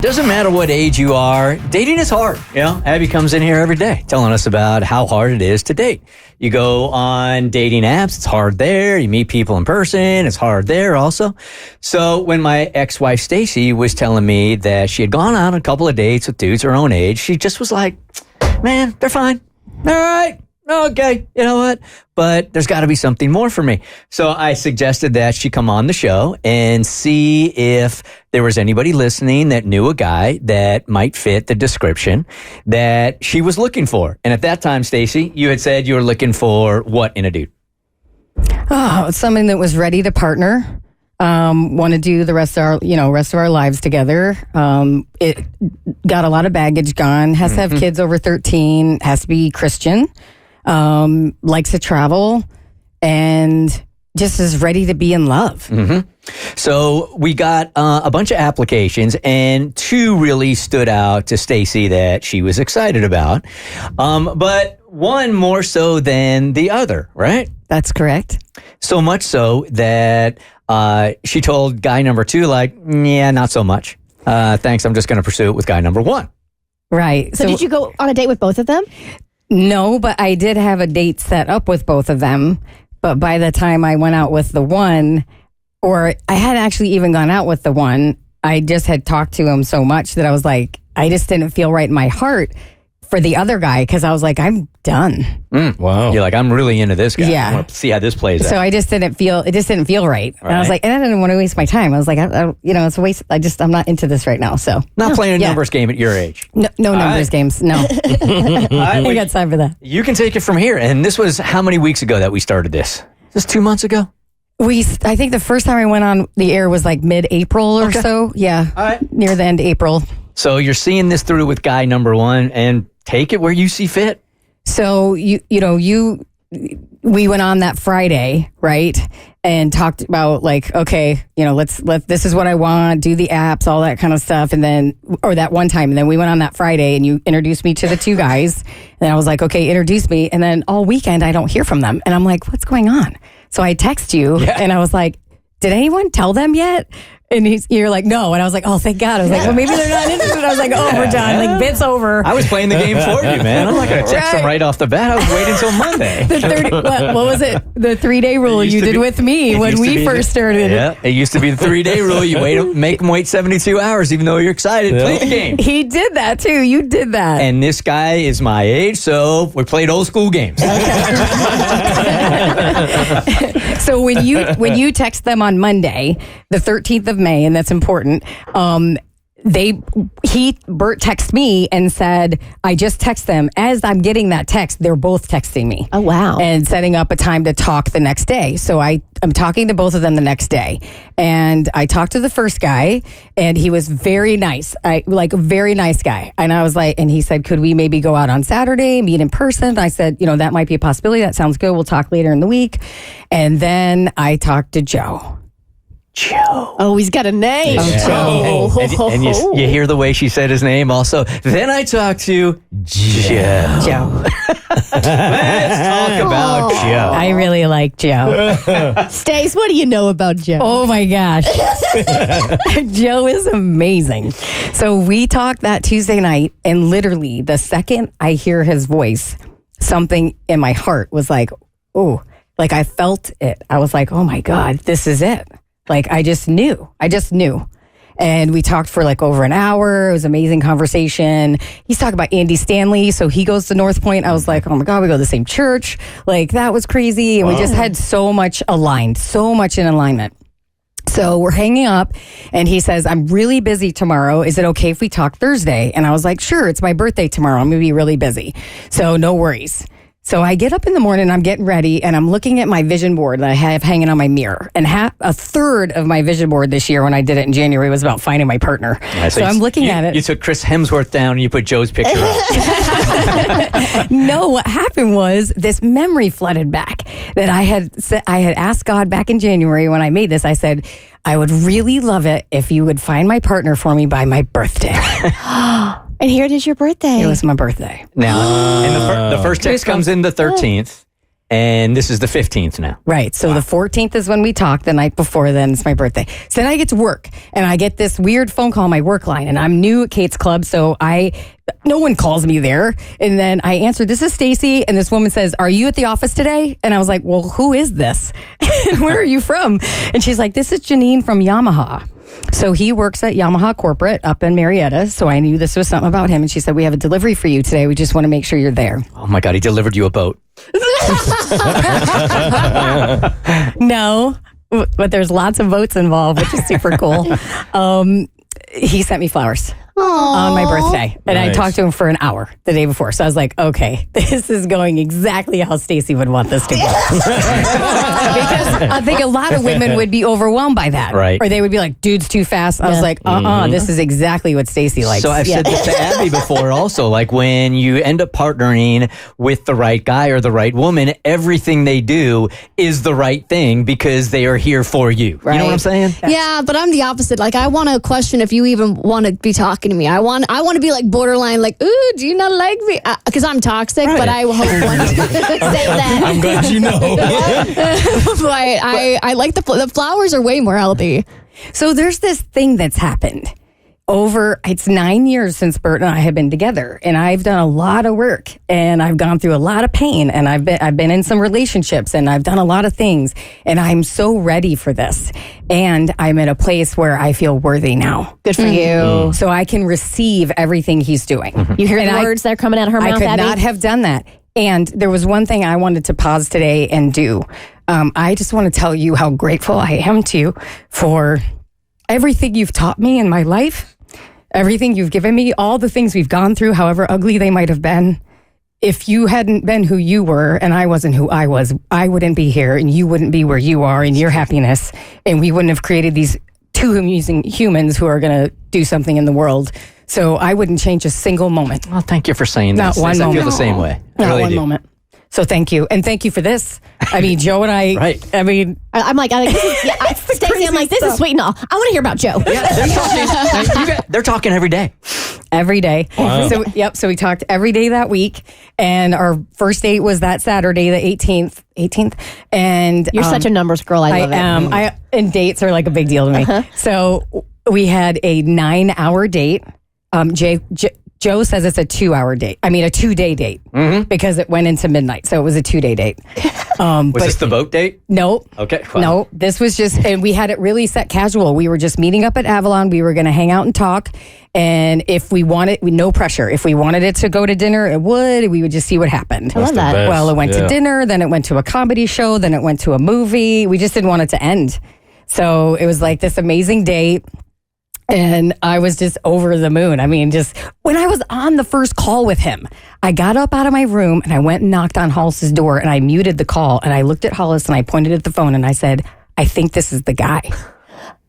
Doesn't matter what age you are, dating is hard. You know, Abby comes in here every day telling us about how hard it is to date. You go on dating apps, it's hard there. You meet people in person, it's hard there also. So when my ex-wife Stacy was telling me that she had gone on a couple of dates with dudes her own age, she just was like, man, they're fine. All right. Okay, you know what? But there's got to be something more for me. So I suggested that she come on the show and see if there was anybody listening that knew a guy that might fit the description that she was looking for. And at that time, Stacy, you had said you were looking for what in a dude? Oh, someone that was ready to partner. Want to do the rest of our lives together. It got a lot of baggage gone. Has to have kids over 13. Has to be Christian. Likes to travel, and just is ready to be in love. So we got a bunch of applications, and two really stood out to Stacy that she was excited about, but one more so than the other, right? That's correct. So much so that she told guy number two, like, yeah, not so much. Thanks, I'm just going to pursue it with guy number one. Right. So did you go on a date with both of them? No, but I did have a date set up with both of them. But by the time I went out with the one, or I hadn't actually even gone out with the one, I just had talked to him so much that I was like, I just didn't feel right in my heart for the other guy, because I was like, I'm done. Wow. You're like, I'm really into this guy. Yeah. I want to see how this plays out. So it just didn't feel right. And I was like, and I didn't want to waste my time. I was like, it's a waste. I'm not into this right now. So not playing a numbers game at your age. No numbers games. No. I ain't got time for that. You can take it from here. And this was how many weeks ago that we started this? Just 2 months ago? I think the first time I went on the air was like mid-April or so. Yeah. All right. Near the end of April. So you're seeing this through with guy number one, and take it where you see fit. So we went on that Friday, right? And talked about like, okay, this is what I want, do the apps, all that kind of stuff. And then, or that one time, and then we went on that Friday and you introduced me to the two guys. And I was like, okay, introduce me. And then all weekend I don't hear from them. And I'm like, what's going on? So I text you and I was like, did anyone tell them yet? And you're like, no. And I was like, oh, thank God. I was like, well, maybe they're not interested. I was like, oh, we're done. Like, bit's over. I was playing the game for you, man. I'm not going to text them right off the bat. I was waiting until Monday. What was it? The 3-day rule you did with me when we first started. Yeah, it used to be the 3-day rule. You make them wait 72 hours, even though you're excited. Yeah. Play the game. He did that, too. You did that. And this guy is my age, so we played old school games. So when you text them on Monday, the 13th of May, and that's important, Bert texted me and said, I just text them. As I'm getting that text, they're both texting me. Oh, wow. And setting up a time to talk the next day. So I'm talking to both of them the next day. And I talked to the first guy, and he was very nice. A very nice guy. And I was like, and he said, could we maybe go out on Saturday, meet in person? I said, that might be a possibility. That sounds good. We'll talk later in the week. And then I talked to Joe. Oh, he's got a name. Yeah. And you hear the way she said his name also. Then I talked to Joe. Let's talk about Joe. I really like Joe. Stace, what do you know about Joe? Oh my gosh. Joe is amazing. So we talked that Tuesday night, and literally the second I hear his voice, something in my heart was like, oh, like I felt it. I was like, oh my God, this is it. Like, I just knew. And we talked for like over an hour. It was an amazing conversation. He's talking about Andy Stanley. So he goes to North Point. I was like, oh my God, we go to the same church. Like, that was crazy. And we just had so much in alignment. So we're hanging up, and he says, I'm really busy tomorrow. Is it okay if we talk Thursday? And I was like, sure, it's my birthday tomorrow. I'm going to be really busy. So no worries. So I get up in the morning, I'm getting ready, and I'm looking at my vision board that I have hanging on my mirror. And a third of my vision board this year, when I did it in January, was about finding my partner. Yeah, so I'm looking at it. You took Chris Hemsworth down and you put Joe's picture up. No, what happened was this memory flooded back that I had asked God back in January when I made this. I said, I would really love it if you would find my partner for me by my birthday. And here it is your birthday. It was my birthday. Now, and the first text comes in the 13th. And this is the 15th now. Right. So the 14th is when we talked. The night before, then it's my birthday. So then I get to work and I get this weird phone call on my work line, and I'm new at Kate's Club. So no one calls me there. And then I answer, this is Stacy. And this woman says, are you at the office today? And I was like, well, who is this? And where are you from? And she's like, this is Janine from Yamaha. So he works at Yamaha Corporate up in Marietta. So I knew this was something about him. And she said, we have a delivery for you today. We just want to make sure you're there. Oh my God, he delivered you a boat. No, but there's lots of boats involved, which is super cool. He sent me flowers on my birthday, and I talked to him for an hour the day before. So I was like, okay, this is going exactly how Stacy would want this to go. Because I think a lot of women would be overwhelmed by that. Right. Or they would be like, dude's too fast. I was like, this is exactly what Stacy likes. So I've said this to Abby before also, like when you end up partnering with the right guy or the right woman, everything they do is the right thing because they are here for you. Right. You know what I'm saying? Yeah, but I'm the opposite. Like, I want to question if you even want to be talking to me. I want to be like borderline, like, ooh, do you not like me? Because I'm toxic, but I hope one day say that. I'm glad you know. But I like the flowers are way more healthy. So there's this thing that's happened it's 9 years since Bert and I have been together, and I've done a lot of work, and I've gone through a lot of pain, and I've been in some relationships, and I've done a lot of things, and I'm so ready for this, and I'm at a place where I feel worthy now. Good for you. So I can receive everything he's doing. You hear the words that are coming out of her mouth, I could Abby? not have done that. And there was one thing I wanted to pause today and do. I just want to tell you how grateful I am to you for everything you've taught me in my life, everything you've given me, all the things we've gone through, however ugly they might have been. If you hadn't been who you were and I wasn't who I was, I wouldn't be here and you wouldn't be where you are in your happiness. And we wouldn't have created these two amazing humans who are going to do something in the world. So I wouldn't change a single moment. Well, thank you for saying Not this. one I feel moment. the same way. I Not really one do. moment. So thank you. And thank you for this. I mean, Joe and I, Right. I mean, I'm like, Stacey, I'm like, this is sweet and all. I want to hear about Joe. They're talking every day. every day. Wow. So we talked every day that week. And our first date was that Saturday, the 18th. And You're such a numbers girl. I love it. am. And dates are like a big deal to me. So we had a 9-hour date. Joe says it's a 2-hour date. I mean, a 2-day date because it went into midnight. So it was a 2-day date. Was this the boat date? No. Okay. Wow. No, this was just, and we had it really set casual. We were just meeting up at Avalon. We were going to hang out and talk. And if we wanted, no pressure. If we wanted it to go to dinner, it would. We would just see what happened. I love that. best. Well, it went Yeah. to dinner, then it went to a comedy show, then it went to a movie. We just didn't want it to end. So it was like this amazing date. And I was just over the moon. I mean, just when I was on the first call with him, I got up out of my room and I went and knocked on Hollis's door and I muted the call. And I looked at Hollis and I pointed at the phone and I said, I think this is the guy.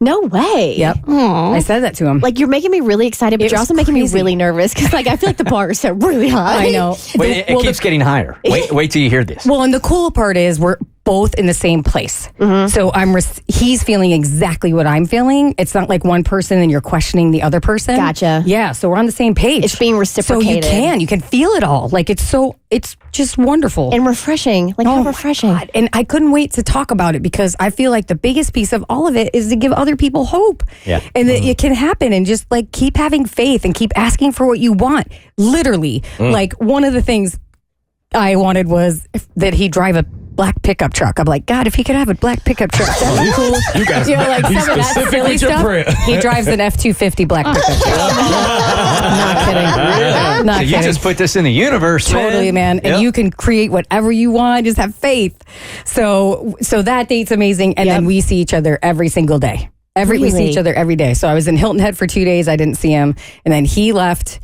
No way. Yep. I said that to him. Like, you're making me really excited, but It you're was also making crazy. me really nervous because, like, I feel like the bar is set really high. I know. Wait, it keeps getting higher. Wait till you hear this. Well, and the cool part is we're both in the same place. So he's feeling exactly what I'm feeling. It's not like one person and you're questioning the other person. Gotcha. Yeah, so we're on the same page. It's being reciprocated. So you can feel it all. Like it's just wonderful. And refreshing. Like, how my refreshing. God. And I couldn't wait to talk about it because I feel like the biggest piece of all of it is to give other people hope. Yeah. And that it can happen and just like keep having faith and keep asking for what you want. Literally. Like one of the things I wanted was that he drive a black pickup truck. I'm like, God, if he could have a black pickup truck, that'd be cool. You guys, Like be some of that specific silly with your stuff. prayer. He drives an F-250 black pickup truck. Not kidding. Not So you kidding. just put this in the universe, Totally, man. And Yep. you can create whatever you want. Just have faith. So that date's amazing. And then we see each other every single day. We see Really? each other every day. So I was in Hilton Head for 2 days. I didn't see him. And then he left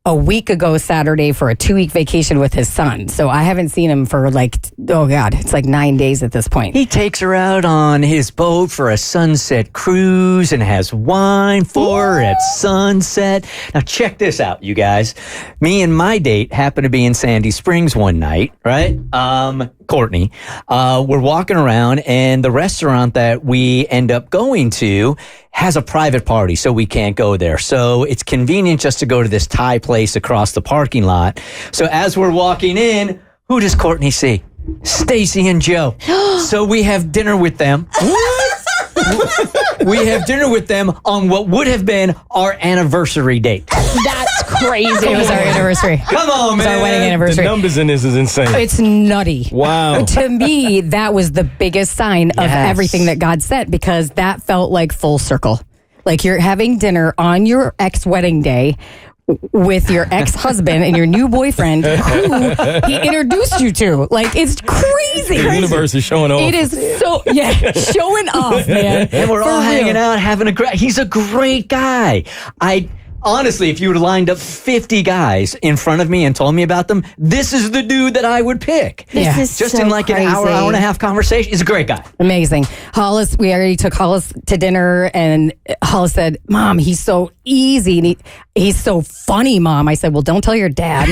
a week ago Saturday for a 2-week vacation with his son. So I haven't seen him for like, oh God, it's like 9 days at this point. He takes her out on his boat for a sunset cruise and has wine for her at sunset. Now check this out, you guys. Me and my date happened to be in Sandy Springs one night, right? Courtney. We're walking around and the restaurant that we end up going to has a private party, so we can't go there. So it's convenient just to go to this Thai place across the parking lot. So as we're walking in, who does Courtney see? Stacy and Joe. So we have dinner with them. We have dinner with them on what would have been our anniversary date. That's crazy. It was our anniversary. Come on, It was man. our wedding The anniversary. numbers in this is insane. It's nutty. Wow. To me, that was the biggest sign of Yes. everything that God said, because that felt like full circle. Like you're having dinner on your ex-wedding day with your ex-husband and your new boyfriend who he introduced you to. Like, it's crazy. The universe is showing off. It is so, showing off, man. And we're all For real. hanging out, having a great. He's a great guy. Honestly, if you would have lined up 50 guys in front of me and told me about them, this is the dude that I would pick. Yeah. This is Just so in like an hour and a half conversation. He's a great guy. Amazing. Hollis, we already took Hollis to dinner, and Hollis said, Mom, he's so easy. And he's so funny, Mom. I said, well, don't tell your dad.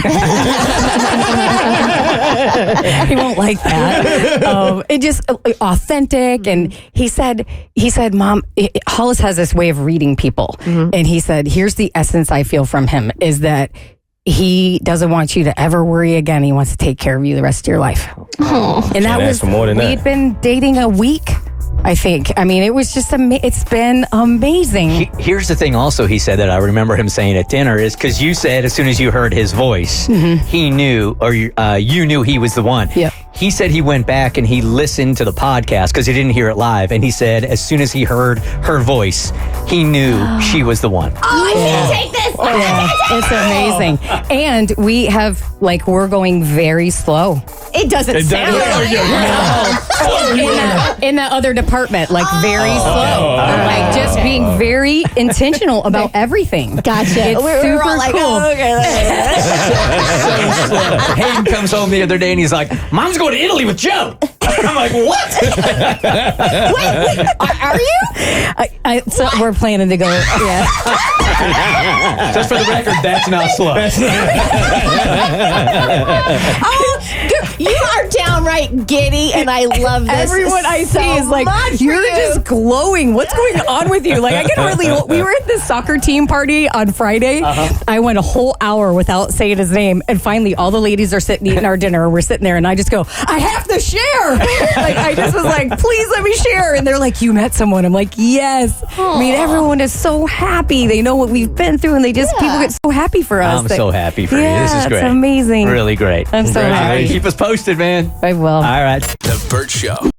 He won't like that. It just authentic. And he said, Mom, Hollis has this way of reading people. And he said, here's the essence I feel from him is that he doesn't want you to ever worry again. He wants to take care of you the rest of your life. And that Can't was, ask for more than that. we'd been dating a week, I think. I mean, it was just, it's been amazing. Here's the thing also he said that I remember him saying at dinner is because you said as soon as you heard his voice, he knew, or you knew he was the one. Yep. He said he went back and he listened to the podcast because he didn't hear it live. And he said as soon as he heard her voice, he knew she was the one. I can't take this. It's amazing. And we have, we're going very slow. It doesn't sound like In that other department, very slow. Like just being very intentional about everything. Gotcha. It's We're super all like, cool. oh, okay. Hayden comes home the other day and he's like, Mom's going to Italy with Joe. I'm like, what? Are you? So we're planning to go. Yeah. Just for the record, that's not slow. Oh, you are downright giddy, and I love this. Everyone I so see is like, much for you're you. just glowing. What's going on with you? Like, I can really. We were at this soccer team party on Friday. I went a whole hour without saying his name, and finally, all the ladies are sitting eating our dinner. We're sitting there, and I just go, I have to share. I just was like, please let me share. And they're like, you met someone. I'm like, yes. I mean, everyone is so happy. They know what we've been through, and people get so happy for us. I'm so happy for you. Yeah, This is great. It's amazing. Really great. I'm so happy. Keep us posted, man. I will. All right. The Bert Show.